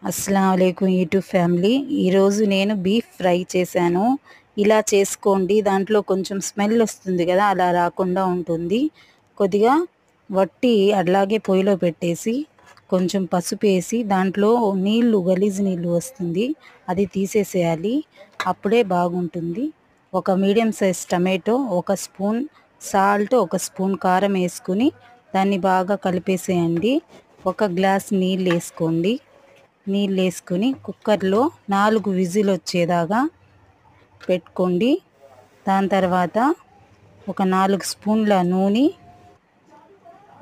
అస్సలాము అలైకుం YouTube family. ఈరోజు నేను బీఫ్ ఫ్రై చేశాను. ఇలా చేసుకోండి, దాంట్లో కొంచెం స్మెల్ వస్తుంది కదా, అలా రాకుండా ఉంటుంది. కొద్దిగా వట్టి అలాగే పొయ్యిలో పెట్టేసి కొంచెం పసుపు వేసి దాంట్లో నీళ్లు, గలీజ్ నీళ్లు వస్తుంది, అది తీసేసేయాలి. అప్పుడే బాగుంటుంది. ఒక మీడియం సైజ్ టమాటో, ఒక స్పూన్ సాల్ట్, ఒక స్పూన్ కారం వేసుకుని దాన్ని బాగా కలిపేసేయండి. ఒక గ్లాస్ నీళ్ళు వేసుకోండి. నీళ్ళు వేసుకుని కుక్కర్లో 4 విజిల్ వచ్చేదాకా పెట్టుకోండి. దాని తర్వాత ఒక 4 స్పూన్ల నూనె,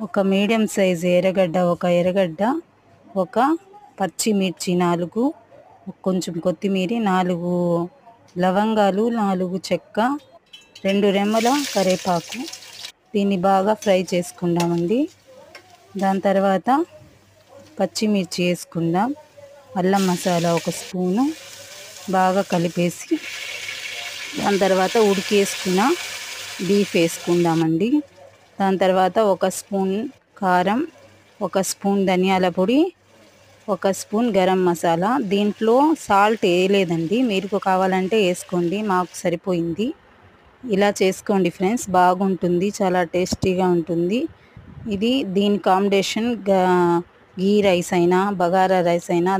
ఒక మీడియం సైజ్ ఎర్రగడ్డ, ఒక పచ్చిమిర్చి 4, కొంచెం కొత్తిమీర, 4 లవంగాలు, 4 చెక్క, 2 రెమ్మల కరివేపాకు. దీన్ని బాగా ఫ్రై చేసుకుందామండి. దాని తర్వాత పచ్చిమిర్చి వేసుకుందాం. అల్లం మసాలా 1 స్పూను బాగా కలిపేసి దాని తర్వాత ఉడికేసుకున్న బీఫ్ వేసుకుందామండి. దాని తర్వాత 1 స్పూన్ కారం, 1 స్పూన్ ధనియాల పొడి, 1 స్పూన్ గరం మసాలా. దీంట్లో సాల్ట్ వేయలేదండి, మీరు కావాలంటే వేసుకోండి, మాకు సరిపోయింది. ఇలా చేసుకోండి ఫ్రెండ్స్, బాగుంటుంది, చాలా టేస్టీగా ఉంటుంది. దీని కాంబినేషన్ గీ రైస్ అయినా, బగారా రైస్ అయినా